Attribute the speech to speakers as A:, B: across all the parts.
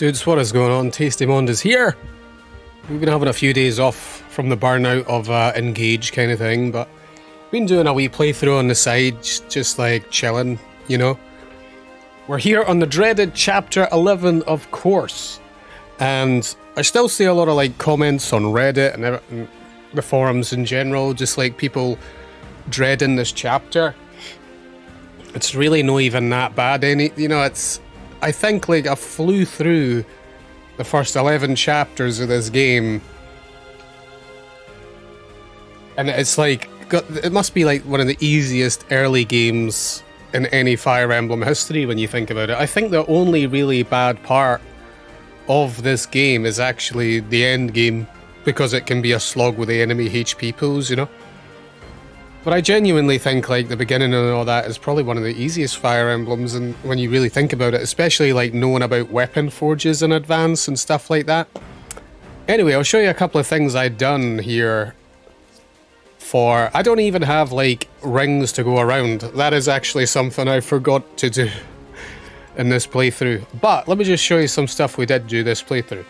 A: Dudes, what is going on? Tasty Mond is here. We've been having a few days off from the burnout of Engage kind of thing, but been doing a wee playthrough on the side, just like chilling, you know. We're here on the dreaded Chapter 11, of course. And I still see a lot of like comments on Reddit and the forums in general, just like people dreading this chapter. It's really not even that bad. I think like I flew through the first 11 chapters of this game, and it's like it must be like one of the easiest early games in any Fire Emblem history when you think about it. I think the only really bad part of this game is actually the end game, because it can be a slog with the enemy HP pools, you know. But I genuinely think like the beginning and all that is probably one of the easiest Fire Emblems, and when you really think about it, especially like knowing about weapon forges in advance and stuff like that. Anyway, I'll show you a couple of things I've done here. I don't even have like rings to go around. That is actually something I forgot to do in this playthrough. But let me just show you some stuff we did do this playthrough.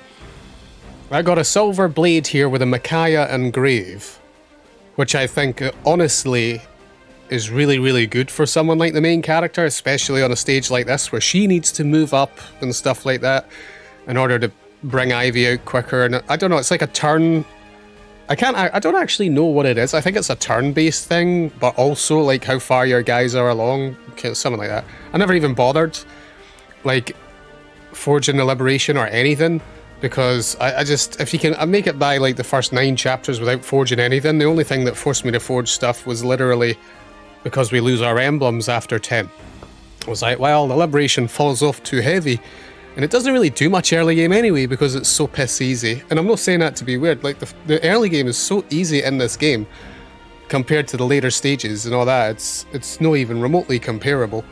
A: I got a silver blade here with a Micaiah engrave, which I think honestly is really, really good for someone like the main character, especially on a stage like this where she needs to move up and stuff like that in order to bring Ivy out quicker. And I don't know, it's like a turn. I don't actually know what it is. I think it's a turn-based thing, but also like how far your guys are along, something like that. I never even bothered like forging the liberation or anything, because I just, if you can make it by like the first 9 chapters without forging anything, the only thing that forced me to forge stuff was literally because we lose our emblems after 10. I was like, well, the liberation falls off too heavy, and it doesn't really do much early game anyway because it's so piss easy. And I'm not saying that to be weird, like the early game is so easy in this game compared to the later stages and all that, it's not even remotely comparable.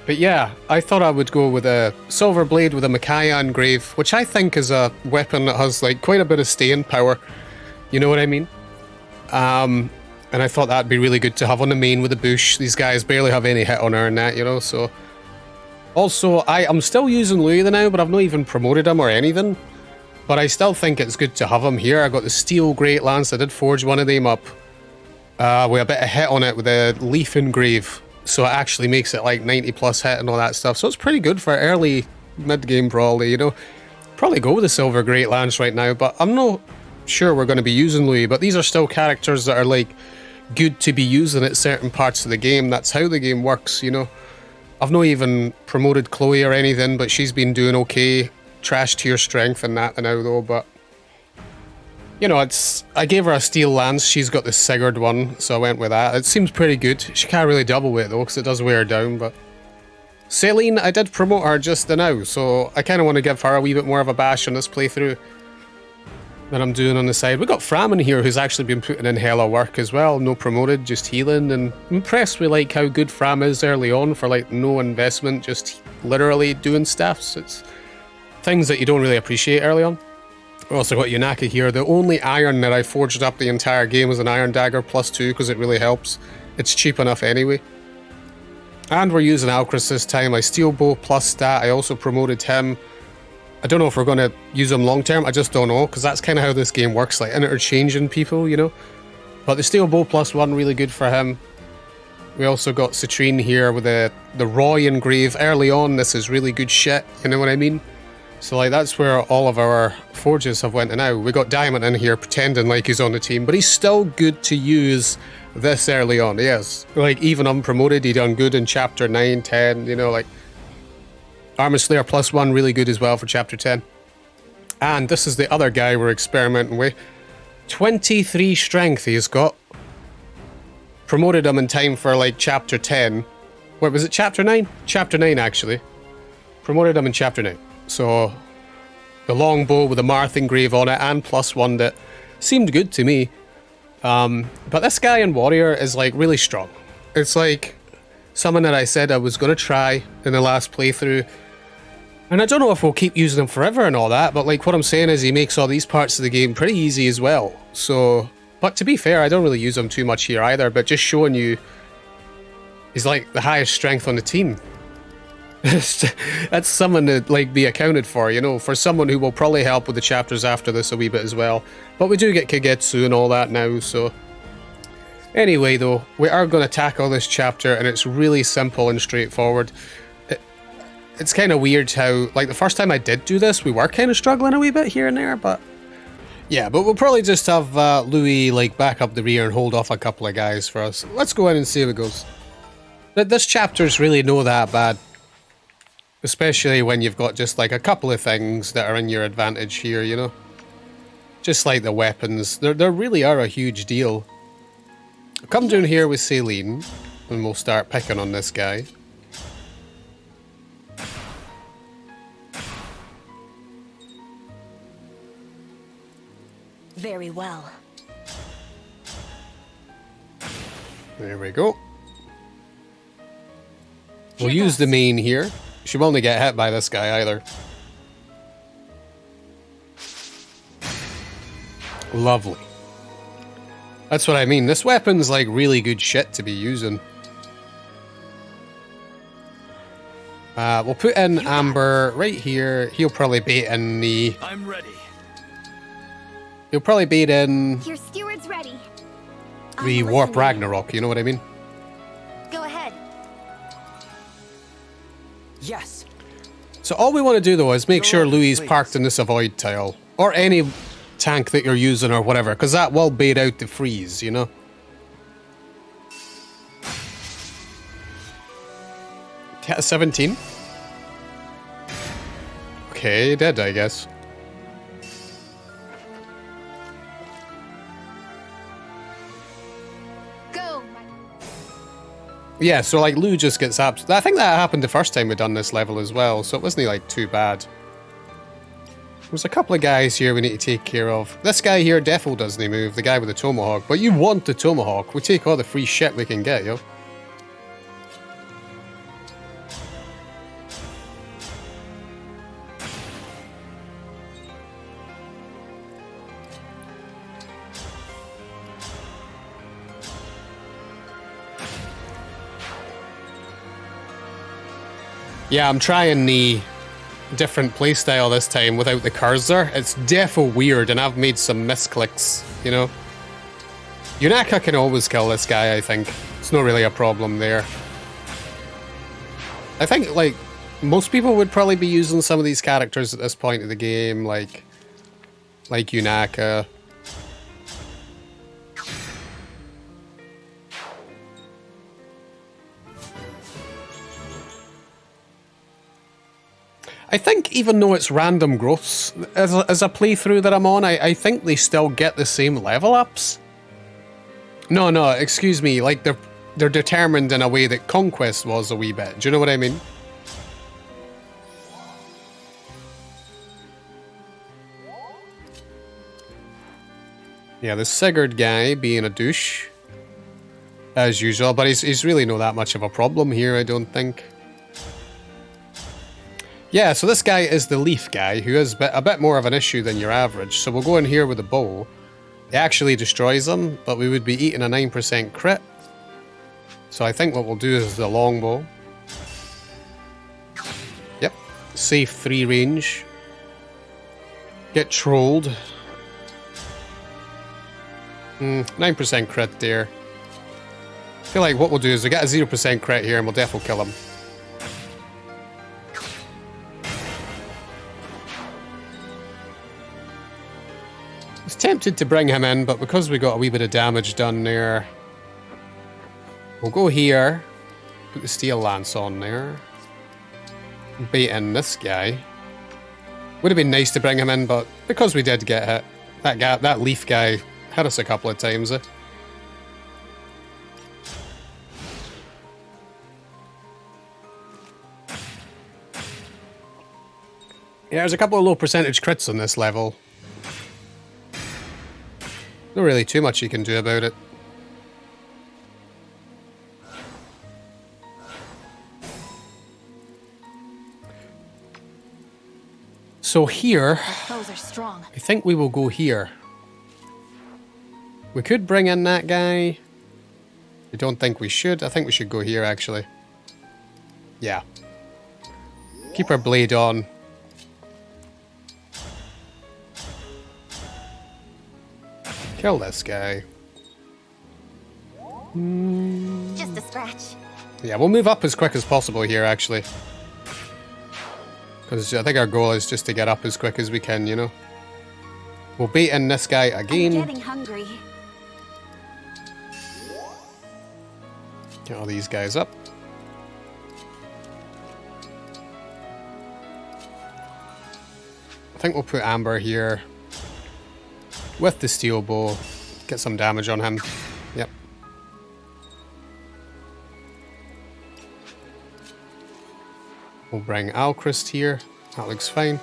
A: But yeah, I thought I would go with a silver blade with a Micaiah engrave, which I think is a weapon that has like quite a bit of staying power. You know what I mean? And I thought that'd be really good to have on the main with the bush. These guys barely have any hit on her and that, you know, so. Also, I'm still using Louis now, but I've not even promoted him or anything. But I still think it's good to have him here. I got the steel great lance. I did forge one of them up with a bit of hit on it with a leaf engrave. So it actually makes it like 90 plus hit and all that stuff. So it's pretty good for early mid-game probably, you know. Probably go with the silver great lance right now, but I'm not sure we're going to be using Louis. But these are still characters that are like good to be using at certain parts of the game. That's how the game works, you know. I've not even promoted Chloe or anything, but she's been doing okay. Trash tier strength and that now though, but you know, I gave her a steel lance. She's got the Sigurd one, so I went with that. It seems pretty good. She can't really double with it though, because it does wear her down, but Celine, I did promote her just now, so I kind of want to give her a wee bit more of a bash on this playthrough that I'm doing on the side. We got Fram in here, who's actually been putting in hella work as well. No promoted, just healing, and I'm impressed with like how good Fram is early on for like no investment, just literally doing stuff. It's things that you don't really appreciate early on. We also got Yunaka here. The only iron that I forged up the entire game was an iron dagger +2 because it really helps. It's cheap enough anyway. And we're using Alcris this time. I steel bow plus stat. I also promoted him. I don't know if we're going to use him long term. I just don't know, because that's kind of how this game works, like interchanging people, you know. But the steel bow +1, really good for him. We also got Citrine here with the Roy engrave. Early on, this is really good shit, you know what I mean? So like that's where all of our forges have went now. We got Diamond in here pretending like he's on the team, but he's still good to use this early on. He is. Like even unpromoted, he done good in chapter 9, 10, you know, like Armor Slayer +1, really good as well for chapter 10. And this is the other guy we're experimenting with. 23 strength he's got. Promoted him in time for like chapter 10. Wait, was it chapter 9? Chapter 9 actually. Promoted him in chapter 9. So the long bow with the Marth engrave on it and +1 that seemed good to me. But this guy in Warrior is like really strong. It's like something that I said I was going to try in the last playthrough. And I don't know if we'll keep using him forever and all that, but like what I'm saying is he makes all these parts of the game pretty easy as well. So, but to be fair, I don't really use him too much here either, but just showing you he's like the highest strength on the team. That's someone to like be accounted for, you know, for someone who will probably help with the chapters after this a wee bit as well. But we do get Kagetsu and all that now, so... Anyway, though, we are going to tackle this chapter, and it's really simple and straightforward. It's kind of weird how, like, the first time I did do this, we were kind of struggling a wee bit here and there, but... Yeah, but we'll probably just have Louis, like, back up the rear and hold off a couple of guys for us. Let's go in and see how it goes. This chapter's really not that bad. Especially when you've got just, like, a couple of things that are in your advantage here, you know? Just like the weapons. They really are a huge deal. Come down here with Celine, and we'll start picking on this guy.
B: Very well.
A: There we go. We'll use the main here. She won't get hit by this guy either. Lovely. That's what I mean. This weapon's like really good shit to be using. We'll put in Amber right here. He'll probably bait in the...
C: I'm ready.
A: He'll probably bait in...
B: Your steward's ready.
A: The Warp Ragnarok, you know what I mean?
B: Go ahead.
C: Yes.
A: So all we want to do though is make sure Louis is parked in this avoid tile. Or any tank that you're using or whatever, because that will bait out the freeze, you know? Yeah, 17. Okay, dead, I guess.
B: Go.
A: Yeah, so like Lou just gets up. I think that happened the first time we done this level as well, so it wasn't like too bad. There's a couple of guys here we need to take care of. This guy here defo doesn't move, the guy with the tomahawk, but you want the tomahawk. We take all the free shit we can get, yo. Yeah, I'm trying the different playstyle this time without the cursor. It's defo weird, and I've made some misclicks, you know? Yunaka can always kill this guy, I think. It's not really a problem there. I think, like, most people would probably be using some of these characters at this point of the game, like Yunaka. I think even though it's random growths, as a playthrough that I'm on, I think they still get the same level ups. No, excuse me, like they're determined in a way that Conquest was a wee bit. Do you know what I mean? Yeah, the Sigurd guy being a douche, as usual, but he's really not that much of a problem here, I don't think. Yeah, so this guy is the Leaf guy, who is a bit more of an issue than your average. So we'll go in here with a bow. It actually destroys them, but we would be eating a 9% crit. So I think what we'll do is the longbow. Yep, safe 3 range. Get trolled. 9% crit there. I feel like what we'll do is we get a 0% crit here and we'll definitely kill him. I was tempted to bring him in, but because we got a wee bit of damage done there, we'll go here, put the steel lance on there, bait in this guy. Would have been nice to bring him in, but because we did get hit, that Leaf guy hit us a couple of times. Yeah, there's a couple of low percentage crits on this level. Not really too much you can do about it. So here,
B: Foes are strong.
A: I think we will go here. We could bring in that guy. I don't think we should. I think we should go here, actually. Yeah. Keep our blade on. Kill this guy.
B: Just a scratch.
A: Yeah, we'll move up as quick as possible here, actually. Because I think our goal is just to get up as quick as we can, you know? We'll bait in this guy again.
B: I'm getting hungry.
A: Get all these guys up. I think we'll put Amber here with the steel bow. Get some damage on him. Yep. We'll bring Alchrist here. That looks fine.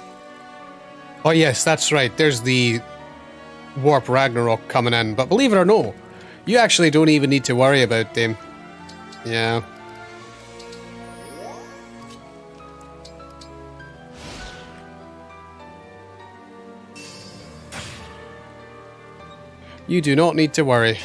A: Oh yes, that's right. There's the Warp Ragnarok coming in. But believe it or no, you actually don't even need to worry about them. Yeah. You do not need to worry.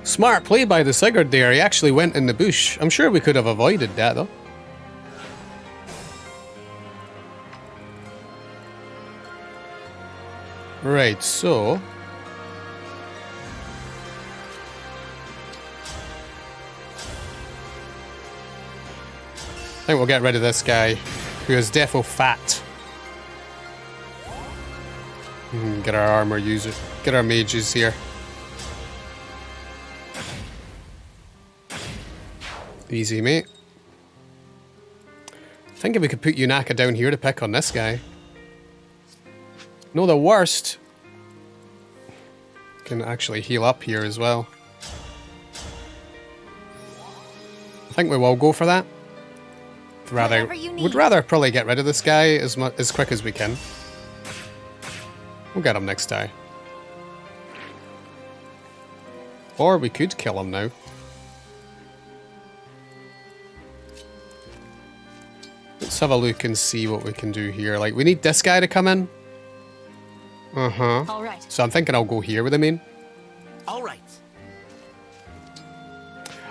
A: Smart play by the Sigurd there. He actually went in the bush. I'm sure we could have avoided that though. Right, so... I think we'll get rid of this guy, who is defo fat. Get our armor user, get our mages here. Easy, mate. I think if we could put Yunaka down here to pick on this guy. No, the worst. Can actually heal up here as well. I think we will go for that. Would rather probably get rid of this guy as quick as we can. We'll get him next time. Or we could kill him now. Let's have a look and see what we can do here. Like, we need this guy to come in.
B: All right.
A: So I'm thinking I'll go here with him in.
C: All right.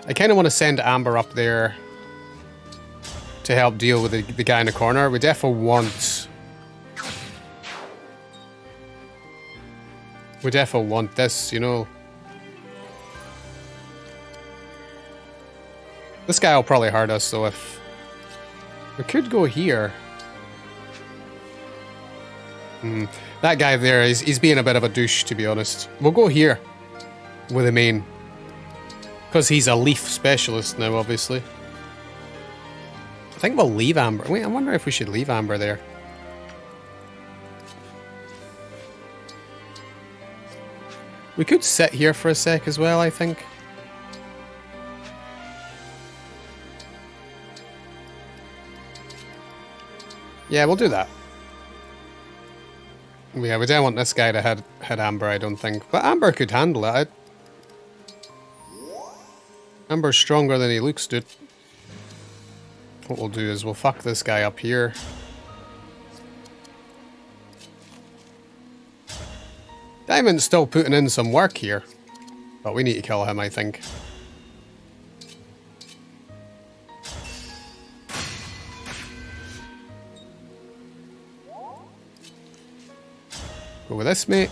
A: I kind of want to send Amber up there to help deal with the guy in the corner. We definitely want... We definitely want this, you know. This guy will probably hurt us, though, if... We could go here. That guy there, he's being a bit of a douche, to be honest. We'll go here with the main. Because he's a leaf specialist now, obviously. I think we'll leave Amber. Wait, I wonder if we should leave Amber there. We could sit here for a sec as well, I think. Yeah, we'll do that. Yeah, we don't want this guy to hit Amber, I don't think. But Amber could handle it. Amber's stronger than he looks, dude. What we'll do is we'll fuck this guy up here. Diamond's still putting in some work here. But we need to kill him, I think. Go with this, mate.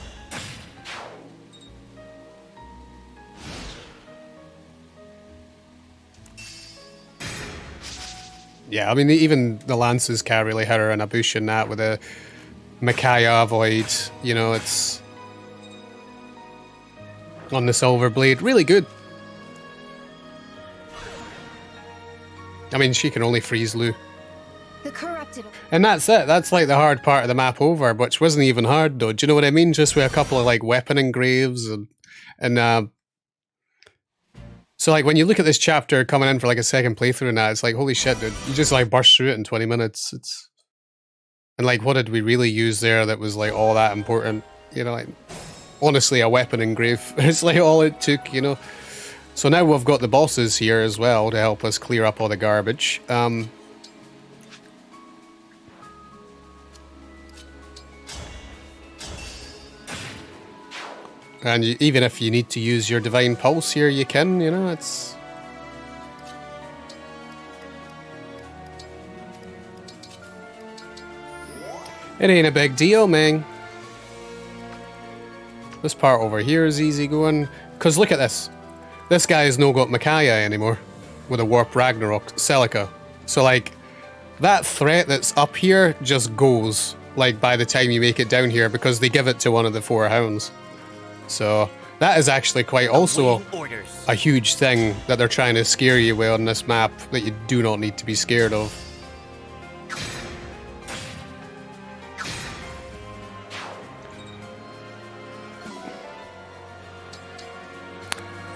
A: Yeah, I mean, even the lances can't really hit her in a bush and that with a Micaiah avoid. You know, it's... On the silver blade. Really good. I mean, she can only freeze Lou.
B: The corrupted.
A: And that's it. That's like the hard part of the map over, which wasn't even hard though. Do you know what I mean? Just with a couple of like weapon engraves and so like when you look at this chapter coming in for like a second playthrough and that, it's like, holy shit, dude. You just like burst through it in 20 minutes. It's and like what did we really use there that was like all that important? You know, like honestly a weapon engrave. It's like all it took, you know. So now we've got the bosses here as well to help us clear up all the garbage. And even if you need to use your Divine Pulse here, you can, you know, it's... It ain't a big deal, man. This part over here is easy going. Because look at this. This guy has no got Micaiah anymore. With a Warp Ragnarok Celica. So, like, that threat that's up here just goes, like, by the time you make it down here, because they give it to one of the 4 hounds. So, that is actually quite also a huge thing that they're trying to scare you with on this map that you do not need to be scared of.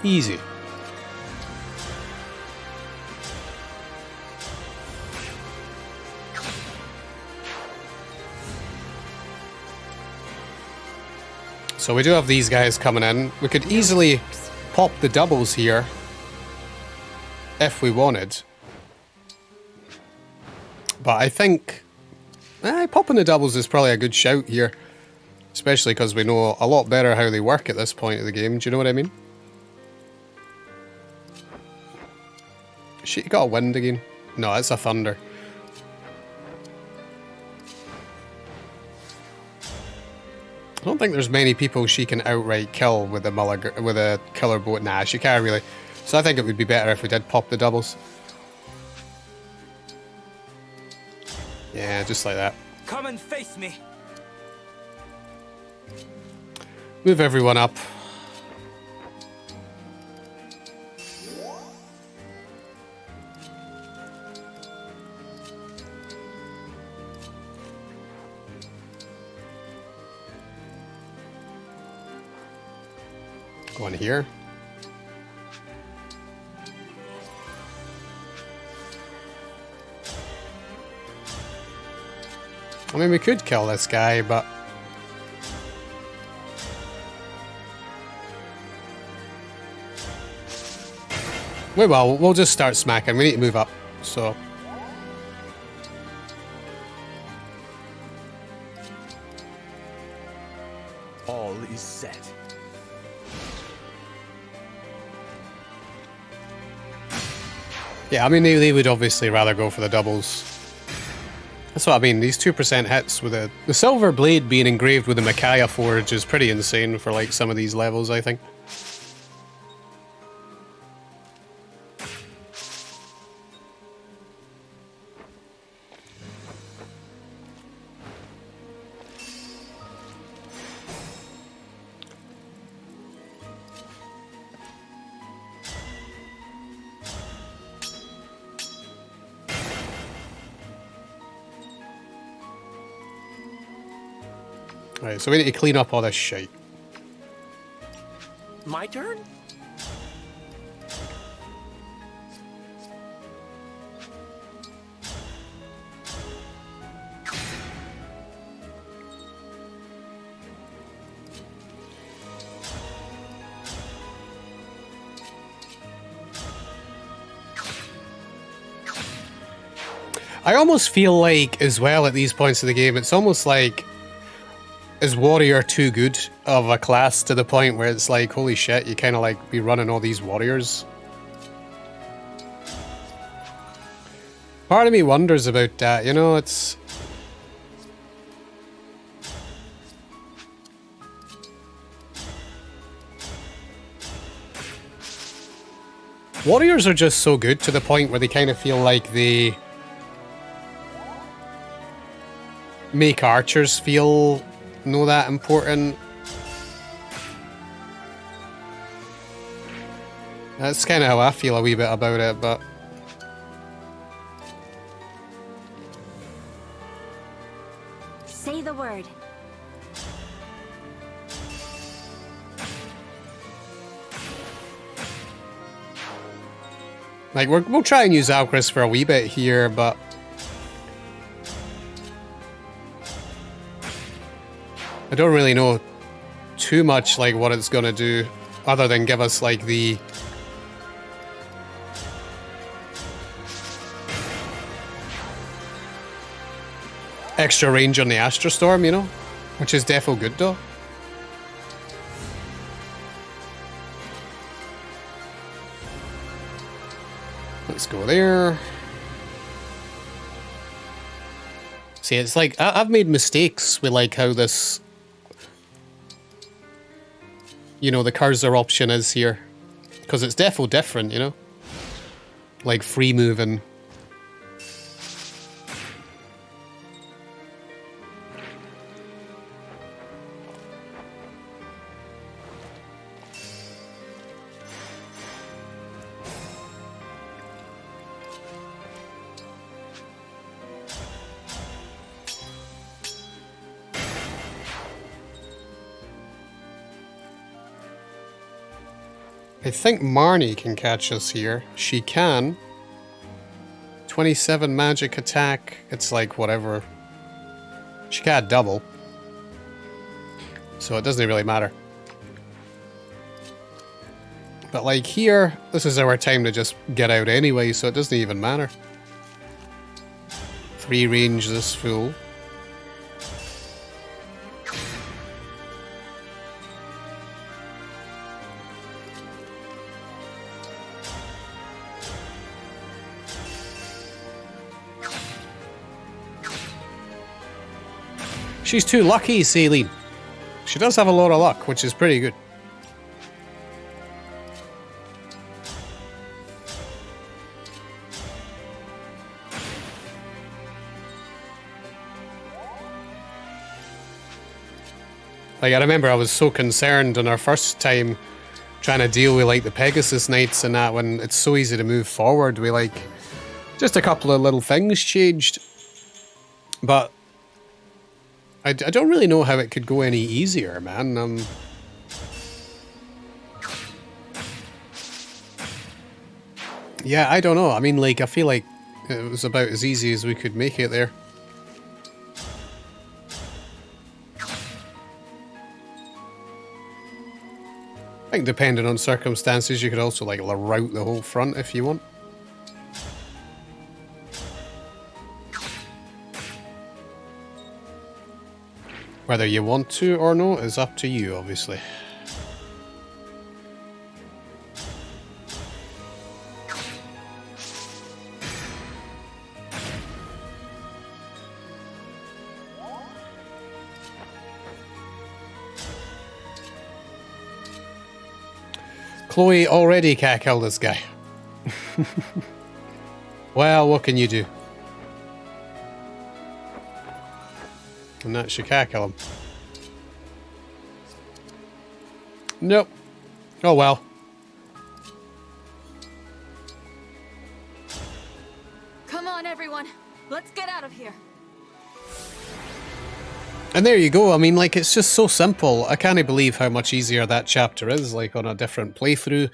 A: Easy. So we do have these guys coming in. We could easily pop the doubles here if we wanted. But I think popping the doubles is probably a good shout here. Especially because we know a lot better how they work at this point of the game. Do you know what I mean? Shit, you got a wind again? No, it's a thunder. I don't think there's many people she can outright kill with a killer boat. Nah, she can't really. So I think it would be better if we did pop the doubles. Yeah, just like that.
C: Come and face me.
A: Move everyone up. Go in here. I mean, we could kill this guy, but... we'll just start smacking. We need to move up, so...
C: All is set.
A: Yeah, I mean, they would obviously rather go for the doubles. That's what I mean, these 2% hits with the silver blade being engraved with the Micaiah forge is pretty insane for, like, some of these levels, I think. Right, so we need to clean up all this shit.
C: My turn?
A: I almost feel like, as well, at these points of the game, it's almost like, is warrior too good of a class to the point where it's like, holy shit, you kind of like be running all these warriors? Part of me wonders about that, you know, it's... Warriors are just so good to the point where they kind of feel like they make archers feel not that important. That's kind of how I feel a wee bit about it, but...
B: Say the word.
A: Like, we'll try and use Alchris for a wee bit here, but... I don't really know too much, like, what it's gonna do, other than give us, like, the... extra range on the Astrostorm, you know? Which is defo good, though. Let's go there. See, it's like, I've made mistakes with like how this, you know, the cursor option is here. Because it's defo different, you know? Like free moving. I think Marnie can catch us here. She can. 27 magic attack. It's like whatever. She can't double. So it doesn't really matter. But like here, this is our time to just get out anyway, so it doesn't even matter. 3 range this fool. She's too lucky, Celine. She does have a lot of luck, which is pretty good. Like, I remember I was so concerned on our first time trying to deal with, like, the Pegasus Knights and that, when it's so easy to move forward. We, like, just a couple of little things changed. But I don't really know how it could go any easier, man. Yeah, I don't know. I mean, like, I feel like it was about as easy as we could make it there. I think depending on circumstances, you could also, like, route the whole front if you want. Whether you want to or not is up to you, obviously. Chloe already cackled this guy. Well, what can you do? And that should cackle him. Nope. Oh well.
B: Come on, everyone. Let's get out of here.
A: And there you go. I mean, like, it's just so simple. I can't believe how much easier that chapter is, like, on a different playthrough.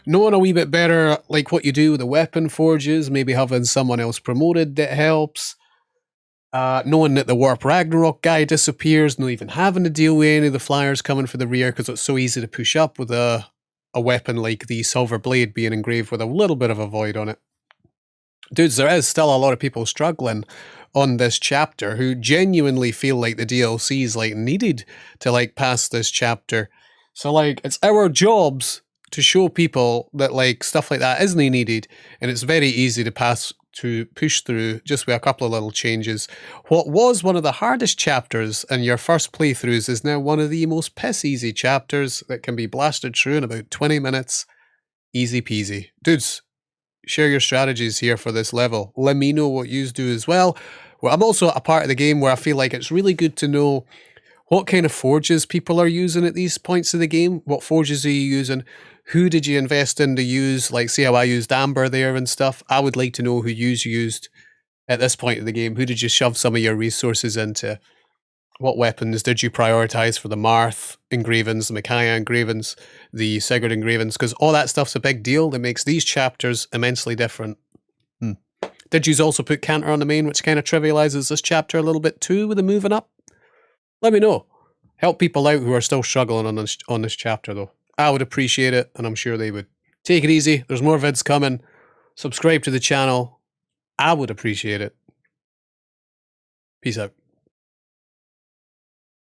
A: Knowing a wee bit better, like, what you do with the weapon forges, maybe having someone else promoted that helps. Knowing that the Warp Ragnarok guy disappears, not even having to deal with any of the flyers coming for the rear because it's so easy to push up with a weapon like the Silver Blade being engraved with a little bit of a void on it. Dudes, there is still a lot of people struggling on this chapter who genuinely feel like the DLC is, like, needed to, like, pass this chapter. So, like, it's our jobs to show people that, like, stuff like that isn't needed, and it's very easy to push through just with a couple of little changes. What was one of the hardest chapters in your first playthroughs is now one of the most piss easy chapters that can be blasted through in about 20 minutes. Easy peasy. Dudes, share your strategies here for this level. Let me know what yous do as well. Well, I'm also a part of the game where I feel like it's really good to know what kind of forges people are using at these points of the game. What forges are you using? Who did you invest in to use? Like, see how I used Amber there and stuff. I would like to know who yous used at this point of the game. Who did you shove some of your resources into? What weapons did you prioritize for the Marth engravings, the Micaiah engravings, the Sigurd engravings? Because all that stuff's a big deal that makes these chapters immensely different. Did you also put Canter on the main, which kind of trivializes this chapter a little bit too with the moving up? Let me know. Help people out who are still struggling on this chapter, though. I would appreciate it, and I'm sure they would. Take it easy. There's more vids coming. Subscribe to the channel. I would appreciate it. Peace out.